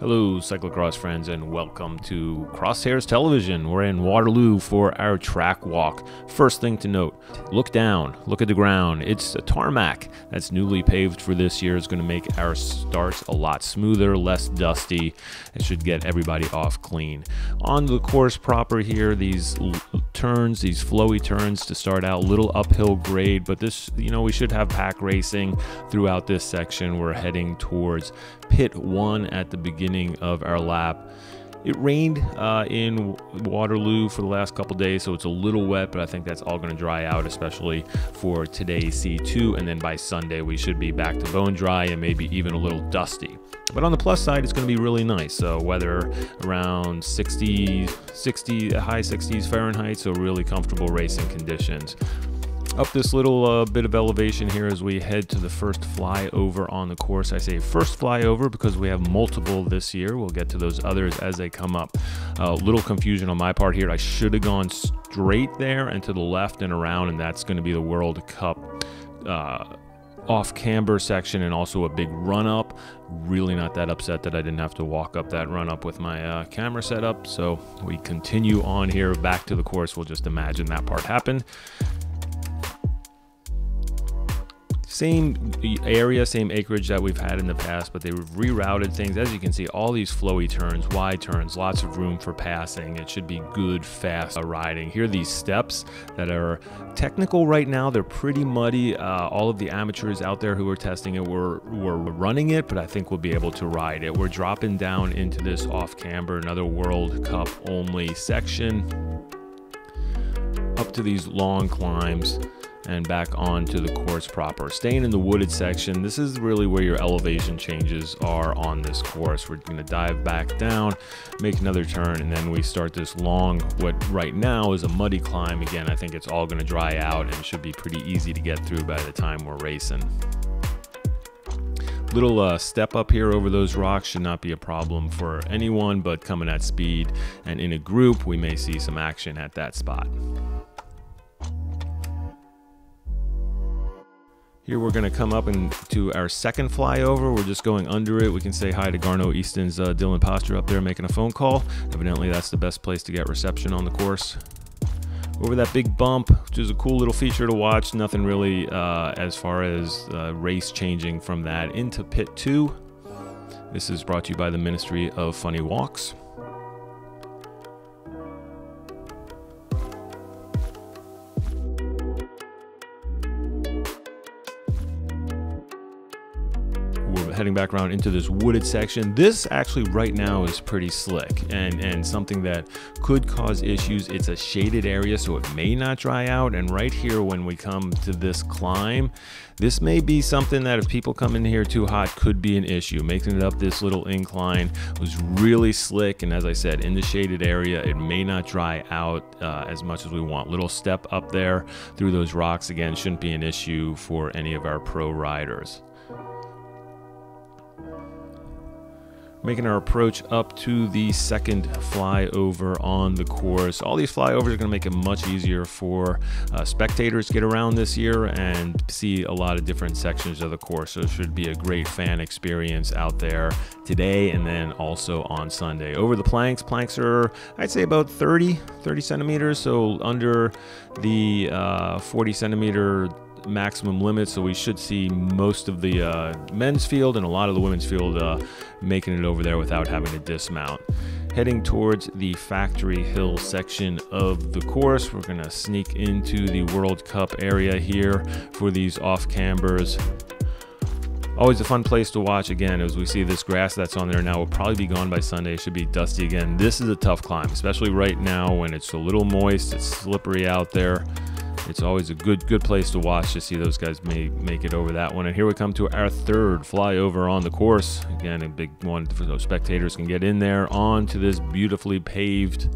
Hello cyclocross friends and welcome to Crosshairs Television. We're in Waterloo for our track walk. First thing to note, look down, look at the ground. It's a tarmac that's newly paved for this year. It's going to make our starts a lot smoother, less dusty. It should get everybody off clean. On the course proper here, these turns, these flowy turns to start out, little uphill grade, but this, we should have pack racing throughout this section. We're heading towards pit 1 at the beginning of our lap. It rained in Waterloo for the last couple days, so it's a little wet, but I think that's all going to dry out, especially for today's C2, and then by Sunday we should be back to bone dry and maybe even a little dusty. But on the plus side, it's going to be really nice. So weather around 60, high 60s Fahrenheit, so really comfortable racing conditions. Up this little bit of elevation here as we head to the first flyover on the course. I say first flyover because we have multiple this year. We'll get to those others as they come up. Little confusion on my part here. I should have gone straight there and to the left and around, and that's going to be the World Cup off camber section and also a big run up. Really not that upset that I didn't have to walk up that run up with my camera setup. So we continue on here back to the course. We'll just imagine that part happened. Same area, same acreage that we've had in the past, but they've rerouted things. As you can see, all these flowy turns, wide turns, lots of room for passing. It should be good, fast riding. Here are these steps that are technical right now. They're pretty muddy. All of the amateurs out there who are testing it were running it, but I think we'll be able to ride it. We're dropping down into this off camber, another World Cup only section, up to these long climbs and back onto the course proper. Staying in the wooded section, this is really where your elevation changes are on this course. We're going to dive back down, make another turn, and then we start this long, what right now is a muddy climb. Again, I think it's all going to dry out and should be pretty easy to get through by the time we're racing. Little step up here over those rocks should not be a problem for anyone, but coming at speed and in a group, we may see some action at that spot. Here we're going to come up into our second flyover. We're just going under it. We can say hi to Garno Easton's Dylan Posture up there making a phone call. Evidently that's the best place to get reception on the course. Over that big bump, which is a cool little feature to watch. Nothing really as far as race changing from that. Into pit 2. This is brought to you by the Ministry of Funny Walks. We're heading back around into this wooded section. This actually right now is pretty slick and something that could cause issues. It's a shaded area, so it may not dry out. And right here, when we come to this climb, this may be something that if people come in here too hot could be an issue. Making it up this little incline was really slick, and as I said, in the shaded area, it may not dry out as much as we want. Little step up there through those rocks, again, shouldn't be an issue for any of our pro riders. Making our approach up to the second flyover on the course. All these flyovers are going to make it much easier for spectators to get around this year and see a lot of different sections of the course. So it should be a great fan experience out there today and then also on Sunday. Over the planks, planks are, I'd say, about 30 centimeters, so under the 40 centimeter maximum limit, so we should see most of the men's field and a lot of the women's field making it over there without having to dismount. Heading towards the Factory Hill section of the course, we're going to sneak into the World Cup area here for these off cambers. Always a fun place to watch. Again, as we see this grass that's on there now will probably be gone by Sunday. It should be dusty again. This is a tough climb, especially right now when it's a little moist, it's slippery out there. It's always a good place to watch to see those guys may make it over that one. And here we come to our third flyover on the course. Again, a big one for those spectators can get in there onto this beautifully paved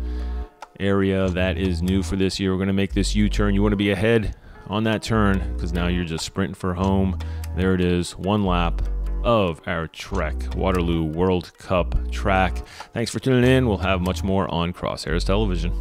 area that is new for this year. We're going to make this U-turn. You want to be ahead on that turn because now you're just sprinting for home. There it is, one lap of our Trek Waterloo World Cup track. Thanks for tuning in. We'll have much more on Crosshairs Television.